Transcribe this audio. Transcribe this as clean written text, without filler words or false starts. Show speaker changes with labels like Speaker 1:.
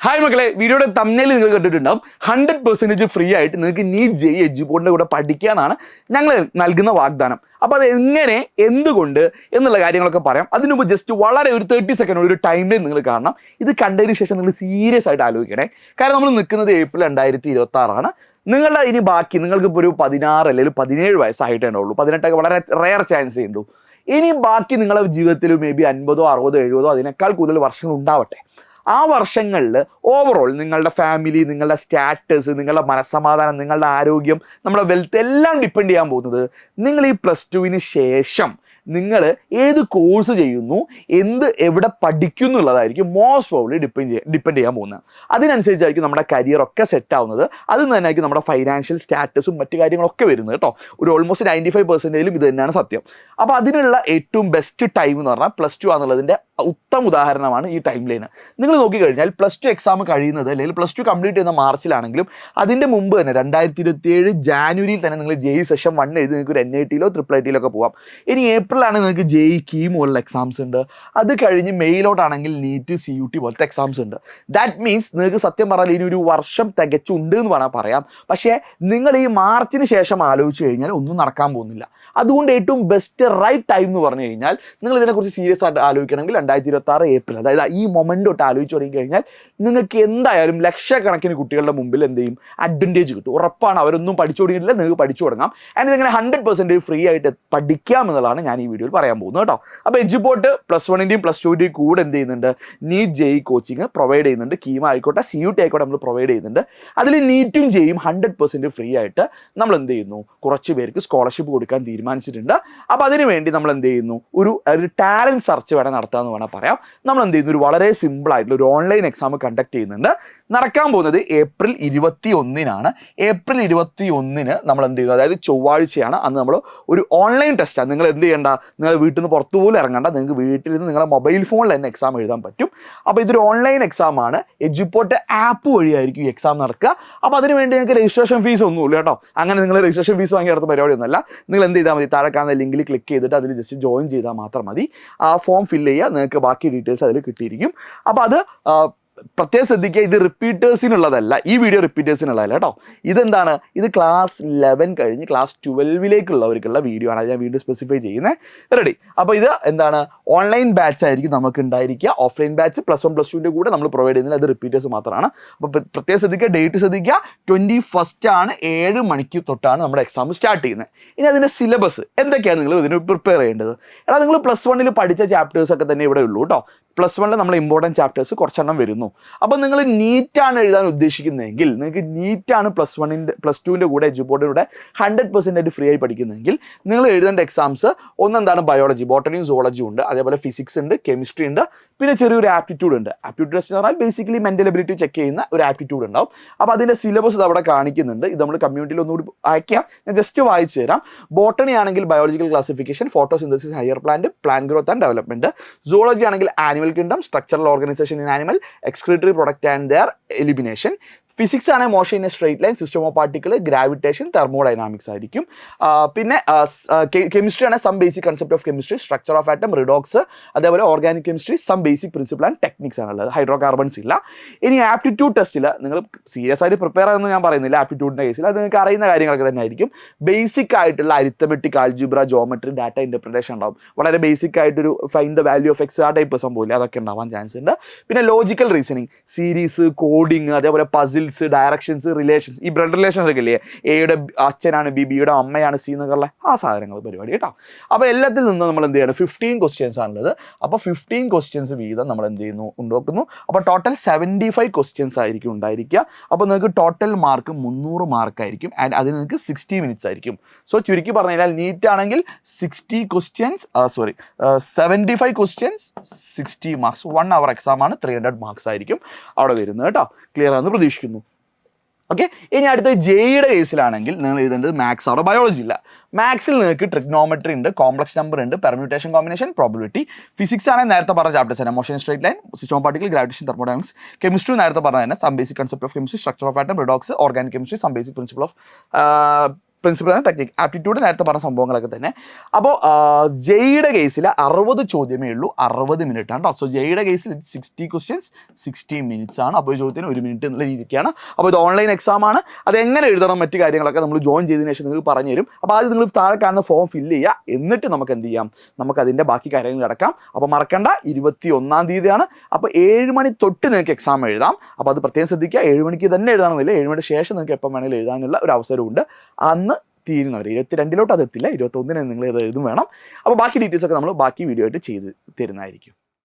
Speaker 1: Hi മക്കളെ, വീഡിയോയുടെ തമ്മിൽ നിങ്ങൾ കണ്ടിട്ടുണ്ടാവും 100% ഫ്രീ ആയിട്ട് നിങ്ങൾക്ക് നീറ്റ് ജെഇ എഡ്യൂബോർഡിൻ്റെ കൂടെ പഠിക്കാനാണ് ഞങ്ങൾ നൽകുന്ന വാഗ്ദാനം. അപ്പോൾ അത് എങ്ങനെ, എന്തുകൊണ്ട് എന്നുള്ള കാര്യങ്ങളൊക്കെ പറയാം. അതിനുമുമ്പ് ജസ്റ്റ് വളരെ ഒരു 30 സെക്കൻഡ് ഒരു ടൈം ലൈൻ നിങ്ങൾ കാണണം. ഇത് കണ്ടതിന് ശേഷം നിങ്ങൾ സീരിയസ് ആയിട്ട് ആലോചിക്കണേ. കാരണം നമ്മൾ നിൽക്കുന്നത് ഏപ്രിൽ 2026 നിങ്ങളുടെ ഇനി ബാക്കി നിങ്ങൾക്കിപ്പോൾ ഒരു 16 അല്ലെങ്കിൽ 17 വയസ്സായിട്ടേ ഉണ്ടാവുള്ളൂ. 18 വളരെ റെയർ ചാൻസേ ഉള്ളൂ. ഇനി ബാക്കി നിങ്ങളുടെ ജീവിതത്തിൽ മേ ബി 50, 60, 70 അതിനേക്കാൾ കൂടുതൽ വർഷങ്ങൾ ഉണ്ടാവട്ടെ. ആ വർഷങ്ങളിൽ ഓവറോൾ നിങ്ങളുടെ ഫാമിലി, നിങ്ങളുടെ സ്റ്റാറ്റസ്, നിങ്ങളുടെ മനസ്സമാധാനം, നിങ്ങളുടെ ആരോഗ്യം, നമ്മുടെ വെൽത്ത് എല്ലാം ഡിപ്പെൻഡ് ചെയ്യാൻ പോകുന്നത് നിങ്ങൾ ഈ +2 ശേഷം നിങ്ങൾ ഏത് കോഴ്സ് ചെയ്യുന്നു, എവിടെ പഠിക്കും എന്നുള്ളതായിരിക്കും മോസ്റ്റ് പ്രോബബ്ലി ഡിപ്പെൻഡ് ചെയ്യാൻ പോകുന്നത്. അതിനനുസരിച്ചായിരിക്കും നമ്മുടെ കരിയറൊക്കെ സെറ്റ് ആവുന്നത്. അതിൽ നിന്ന് തന്നെയായിരിക്കും നമ്മുടെ ഫൈനാൻഷ്യൽ സ്റ്റാറ്റസും മറ്റു കാര്യങ്ങളൊക്കെ വരുന്നത് കേട്ടോ. ഒരു ഓൾമോസ്റ്റ് 95% ഇത് തന്നെയാണ് സത്യം. അപ്പോൾ അതിനുള്ള ഏറ്റവും ബെസ്റ്റ് ടൈം എന്ന് പറഞ്ഞാൽ +2 ആണെന്നുള്ളതിൻ്റെ ഉത്തമ ഉദാഹരണമാണ് ഈ ടൈം ലൈന്. നിങ്ങൾ നോക്കിക്കഴിഞ്ഞാൽ +2 എക്സാം കഴിയുന്നത് അല്ലെങ്കിൽ +2 കംപ്ലീറ്റ് ചെയ്യുന്ന മാർച്ചിലാണെങ്കിലും അതിൻ്റെ മുമ്പ് തന്നെ 2027 ജാനുവരിയിൽ തന്നെ നിങ്ങൾ ജെഇ സെഷൻ 1 എഴുതി നിങ്ങൾക്ക് ഒരു NITയിലോ IIITയിലോ ഒക്കെ പോകാം. ഇനി ഏപ്രിലാണ് നിങ്ങൾക്ക് ജെഇ കീം പോലുള്ള എക്സാംസ് ഉണ്ട്. അത് കഴിഞ്ഞ് മെയിലോട്ടാണെങ്കിൽ നീറ്റ് CUT പോലത്തെ എക്സാംസ് ഉണ്ട്. ദാറ്റ് മീൻസ് നിങ്ങൾക്ക് സത്യം പറഞ്ഞാൽ ഇനി ഒരു വർഷം തികച്ചുണ്ട് എന്ന് വേണം പറയാം. പക്ഷേ നിങ്ങൾ ഈ മാർച്ചിന് ശേഷം ആലോചിച്ച് കഴിഞ്ഞാൽ ഒന്നും നടക്കാൻ പോകുന്നില്ല. അതുകൊണ്ട് ഏറ്റവും ബെസ്റ്റ് റൈറ്റ് ടൈം എന്ന് പറഞ്ഞു കഴിഞ്ഞാൽ നിങ്ങൾ ഇതിനെക്കുറിച്ച് സീരിയസ് ആയിട്ട് ആലോചിക്കണമെങ്കിൽ 2026 ഏപ്രിൽ, അതായത് ഈ മൊമെൻ്റ് തൊട്ട് ആലോചിച്ച് തുടങ്ങി കഴിഞ്ഞാൽ നിങ്ങൾക്ക് എന്തായാലും ലക്ഷക്കണക്കിന് കുട്ടികളുടെ മുമ്പിൽ എന്ത് ചെയ്യും, അഡ്വാൻറ്റേജ് കിട്ടും. ഉറപ്പാണ്. അവരൊന്നും പഠിച്ചു തുടങ്ങിയിട്ടില്ല, നിങ്ങൾക്ക് പഠിച്ചു തുടങ്ങാം. ആൻഡ് ഇതിങ്ങനെ 100% ഫ്രീ ആയിട്ട് പഠിക്കാം എന്നുള്ളതാണ് ഞാൻ ഈ വീഡിയോയിൽ പറയാൻ പോകുന്നത് കേട്ടോ. അപ്പോൾ എഡ്യൂബോർഡ് +1ൻ്റെയും +2ൻ്റെയും കൂടെ എന്ത് ചെയ്യുന്നുണ്ട്, നീറ്റ് ജെഇ കോച്ചിങ് പ്രൊവൈഡ് ചെയ്യുന്നുണ്ട്. കീം ആയിക്കോട്ടെ, CUT ആയിക്കോട്ടെ, നമ്മൾ പ്രൊവൈഡ് ചെയ്യുന്നുണ്ട്. അതിൽ നീറ്റും ജെയും 100% ഫ്രീ ആയിട്ട് നമ്മൾ എന്ത് ചെയ്യുന്നു, കുറച്ച് പേർക്ക് സ്കോളർഷിപ്പ് കൊടുക്കാൻ തീരുമാനിച്ചിട്ടുണ്ട്. അപ്പോൾ അതിന് വേണ്ടി നമ്മൾ എന്ത് ചെയ്യുന്നു, ഒരു ടാലൻറ്റ് സെർച്ച് വേണം നടത്താമെന്ന് വേണം പറയാം. നമ്മൾ എന്ത് ചെയ്യുന്നു, ഒരു വളരെ സിമ്പിൾ ആയിട്ടുള്ള ഒരു ഓൺലൈൻ എക്സാം കണ്ടക്ട് ചെയ്യുന്നുണ്ട്. നടക്കാൻ പോകുന്നത് ഏപ്രിൽ 21 ഏപ്രിൽ 21 നമ്മൾ എന്ത് ചെയ്യുന്നു, അതായത് ചൊവ്വാഴ്ചയാണ്. അന്ന് നമ്മൾ ഒരു ഓൺലൈൻ ടെസ്റ്റാണ്. നിങ്ങൾ എന്ത് ചെയ്യേണ്ട, നിങ്ങൾ വീട്ടിൽ നിന്ന് പുറത്തു പോലും ഇറങ്ങണ്ട, നിങ്ങൾക്ക് വീട്ടിൽ നിന്ന് നിങ്ങളുടെ മൊബൈൽ ഫോണിൽ തന്നെ എക്സാം എഴുതാൻ പറ്റും. അപ്പോൾ ഇതൊരു ഓൺലൈൻ എക്സാമാണ്. എഡ്യൂബോർഡ് ആപ്പ് വഴിയായിരിക്കും ഈ എക്സാം നടക്കുക. അപ്പോൾ അതിന് വേണ്ടി നിങ്ങൾക്ക് രജിസ്ട്രേഷൻ ഫീസ് ഒന്നുമില്ല കേട്ടോ. അങ്ങനെ നിങ്ങൾ രജിസ്ട്രേഷൻ ഫീസ് വാങ്ങി അടുത്ത പരിപാടിയൊന്നുമല്ല. നിങ്ങൾ എന്ത് ചെയ്താൽ മതി, താഴെ കാണുന്ന ലിങ്കിൽ ക്ലിക്ക് ചെയ്തിട്ട് അതിൽ ജസ്റ്റ് ജോയിൻ ചെയ്താൽ മാത്രം മതി. ആ ഫോം ഫില്ല് ചെയ്യുക, നിങ്ങൾക്ക് ബാക്കി ഡീറ്റെയിൽസ് അതിൽ കിട്ടിയിരിക്കും. അപ്പോൾ അത് പ്രത്യേകം ശ്രദ്ധിക്കുക, ഇത് റിപ്പീറ്റേഴ്സിനുള്ളതല്ല. ഈ വീഡിയോ റിപ്പീറ്റേഴ്സിനുള്ളതല്ല കേട്ടോ. ഇതെന്താണ്, ഇത് ക്ലാസ് 11 കഴിഞ്ഞ് ക്ലാസ് 12 വീഡിയോ ആണ്. ഞാൻ വീഡിയോ സ്പെസിഫൈ ചെയ്യുന്നത്. റെഡി? അപ്പോൾ ഇത് എന്താണ്, ഓൺലൈൻ ബാച്ച് ആയിരിക്കും നമുക്ക് ഉണ്ടായിരിക്കുക. ഓഫ്ലൈൻ ബാച്ച് +1 +2ൻ്റെ കൂടെ നമ്മൾ പ്രൊവൈഡ് ചെയ്യുന്നില്ല. അത് റിപ്പീറ്റേഴ്സ് മാത്രമാണ്. അപ്പോൾ പ്രത്യേകം ശ്രദ്ധിക്കുക, ഡേറ്റ് ശ്രദ്ധിക്കുക. 21 7 മണിക്ക് തൊട്ടാണ് നമ്മുടെ എക്സാം സ്റ്റാർട്ട് ചെയ്യുന്നത്. ഇനി അതിൻ്റെ സിലബസ് എന്തൊക്കെയാണ് നിങ്ങൾ ഇതിന് പ്രിപ്പയർ ചെയ്യേണ്ടത്? എന്നാൽ നിങ്ങൾ +1 പഠിച്ച ചാപ്റ്റേഴ്സൊക്കെ തന്നെ ഇവിടെ ഉള്ളൂ കേട്ടോ. +1 നമ്മൾ ഇമ്പോർട്ടൻറ്റ് ചാപ്റ്റേഴ്സ് കുറച്ചെണ്ണം വരുന്നു. അപ്പോൾ നിങ്ങൾ നീറ്റാണ് എഴുതാൻ ഉദ്ദേശിക്കുന്നതെങ്കിൽ, നിങ്ങൾക്ക് നീറ്റാണ് +2ൻ്റെ കൂടെ എഡ്യൂബോർഡിലൂടെ 100% ഫ്രീ ആയി പഠിക്കുന്നതെങ്കിൽ നിങ്ങൾ എഴുതേണ്ട എക്സാംസ് ഒന്നെന്താണ്, ബയോളജി, ബോട്ടണിയും സുവോളജിയും ഉണ്ട്. അതേപോലെ ഫിസിക്സ് ഉണ്ട്, കെമിസ്ട്രി ഉണ്ട്, പിന്നെ ചെറിയൊരു ആപ്റ്റിറ്റ്യൂഡ് ഉണ്ട്. ആപ്റ്റിറ്റ്യൂഡ് ടെസ്റ്റ് എന്ന് പറഞ്ഞാൽ ബേസിക്കലി മെൻ്റൽ എബിലിറ്റി ചെക്ക് ചെയ്യുന്ന ഒരു ആപ്റ്റിറ്റ്യൂഡ് ഉണ്ടാവും. അപ്പോൾ അതിൻ്റെ സിലബസ് ഇത് അവിടെ കാണിക്കുന്നുണ്ട്. ഇത് നമ്മൾ കമ്മ്യൂണിറ്റിയിൽ ഒന്നുകൂടി അയക്കാം. ഞാൻ ജസ്റ്റ് വായിച്ചു തരാം. ബോട്ടണി ആണെങ്കിൽ biological classification, photosynthesis, higher plant growth and development. Zoology ആണെങ്കിൽ animal kingdom, structural organisation in animal, excretory product and their elimination. Physics ആണ് motion in a straight line, system of particle, gravitation, thermodynamics ആയിരിക്കും. പിന്നെ chemistry ആണ് some basic concept of chemistry, structure of atom, redox, അതേപോലെ organic chemistry, some basic principle and techniques ആണുള്ളത്. Hydrocarbons ഇല്ല. ഇനി aptitude ടെസ്റ്റിൽ നിങ്ങൾ സീരിയസ് ആയിട്ട് പ്രിപ്പയർ ആണെന്ന് ഞാൻ പറയുന്നില്ല. ആപ്റ്റിറ്റ്യൂഡിൻ്റെ കേസിൽ അത് നിങ്ങൾക്ക് അറിയുന്ന കാര്യങ്ങളൊക്കെ തന്നെ ആയിരിക്കും. ബേസിക് ആയിട്ടുള്ള arithmetic, algebra, geometry, data interpretation ഉണ്ടാവും. വളരെ ബേസിക് ആയിട്ടൊരു find the value of X ആ ടൈപ്പ് സംഭവമില്ല, അതൊക്കെ ഉണ്ടാവാൻ ചാൻസ് ഉണ്ട്. പിന്നെ ലോജിക്കൽ റീസണിങ്, സീരീസ്, കോഡിങ്, അതേപോലെ പസിൽസ്, ഡയറക്ഷൻസ്, റിലേഷൻസ്. ഈ ബ്ലഡ് റിലേഷൻസ് ഒക്കെ ഇല്ലേ, എയുടെ അച്ഛനാണ് ബി, ബിയുടെ അമ്മയാണ് സി എന്നൊക്കെയുള്ള ആ സാധനങ്ങൾ പരിപാടി കേട്ടോ. അപ്പോൾ എല്ലാത്തിൽ നിന്നും നമ്മൾ എന്ത് ചെയ്യണം, 15 ക്വസ്റ്റ്യൻസ് ആണുള്ളത്. അപ്പോൾ 15 ക്വസ്റ്റ്യൻസ് വീതം നമ്മൾ എന്ത് ചെയ്യുന്നു, ഉണ്ടാക്കുന്നു. അപ്പോൾ ടോട്ടൽ 75 ക്വസ്റ്റ്യൻസ് ആയിരിക്കും ഉണ്ടായിരിക്കുക. അപ്പോൾ നിങ്ങൾക്ക് ടോട്ടൽ മാർക്ക് 300 മാർക്കായിരിക്കും. ആൻഡ് അതിന് നിങ്ങൾക്ക് 60 മിനിറ്റ്സ് ആയിരിക്കും. സോ ചുരുക്കി പറഞ്ഞു കഴിഞ്ഞാൽ നീറ്റ് ആണെങ്കിൽ 75 ക്വസ്റ്റ്യൻസ് 60 മാർക്സ്, 1 hour എക്സാമാണ്, 300 മാർക്സ് ആയിരിക്കും അവിടെ വരുന്നത് കേട്ടോ. ക്ലിയർ ആണെന്ന് പ്രതീക്ഷിക്കുന്നു. ഓക്കെ. ഇനി അടുത്ത ജെയുടെ കേസിലാണെങ്കിൽ നിങ്ങൾ എഴുതേണ്ടത് മാത്സ് അവിടെ, ബയോളജി ഇല്ല. മാത്സിൽ നിങ്ങൾക്ക് ട്രിഗ്നോമെട്രി ഉണ്ട്, കോംപ്ലക്സ് നമ്പർ ഉണ്ട്, പെർമ്യൂട്ടേഷൻ, കോമ്പിനേഷൻ, പ്രോബിലിറ്റി. ഫിസിക്സ് ആണെങ്കിൽ നേരത്തെ പറഞ്ഞ ചാപ്റ്റേഴ്സ് തന്നെ, motion straight line, system of particle, gravitation, thermodynamics. Chemistry നേരത്തെ പറഞ്ഞ തന്നെ, some basic concept of chemistry, structure of atom, redox, organic chemistry, some basic principle of principal and technique. Aptitude നേരത്തെ പറഞ്ഞ സംഭവങ്ങളൊക്കെ തന്നെ. അപ്പോൾ ജെയുടെ കേസിൽ 60 ചോദ്യമേ ഉള്ളൂ, 60 മിനിറ്റ് ആണ്. സോ ജെയുടെ കേസിൽ 60 ക്വസ്റ്റ്യൻസ് 60 മിനിറ്റ്സ് ആണ്. അപ്പോൾ ഈ ചോദ്യത്തിന് 1 മിനിറ്റ് എന്നുള്ള രീതിക്കാണ്. അപ്പോൾ ഇത് ഓൺലൈൻ എക്സാം ആണ്. അത് എങ്ങനെ എഴുതണം മറ്റു കാര്യങ്ങളൊക്കെ നമ്മൾ ജോയിൻ ചെയ്തതിനു ശേഷം നിങ്ങൾക്ക് പറഞ്ഞു തരും. അപ്പോൾ ആദ്യം നിങ്ങൾ താഴെ കാണുന്ന ഫോം ഫില്ല് ചെയ്യുക, എന്നിട്ട് നമുക്ക് എന്ത് ചെയ്യാം, നമുക്ക് അതിൻ്റെ ബാക്കി കാര്യങ്ങൾ കിടക്കാം. അപ്പോൾ മറക്കണ്ട 21-ാം തീയതിയാണ്. അപ്പോൾ 7 മണി തൊട്ട് നിങ്ങൾക്ക് എക്സാം എഴുതാം. അപ്പോൾ അത് പ്രത്യേകം ശ്രദ്ധിക്കുക. 7 മണിക്ക് തന്നെ എഴുതാമെന്നില്ല, 7 മണിക്ക് ശേഷം നിങ്ങൾക്ക് എപ്പം വേണമെങ്കിലും എഴുതാനുള്ള ഒരു അവസരമുണ്ട്. അന്ന് തീരുന്നവർ 22-ലോട്ട് അത് എത്തില്ല, 21-ന് നിങ്ങൾ ഇത് എഴുതും വേണം. അപ്പോൾ ബാക്കി ഡീറ്റെയിൽസ് ഒക്കെ നമ്മൾ ബാക്കി വീഡിയോ ആയിട്ട് ചെയ്ത് തരുന്നതായിരിക്കും.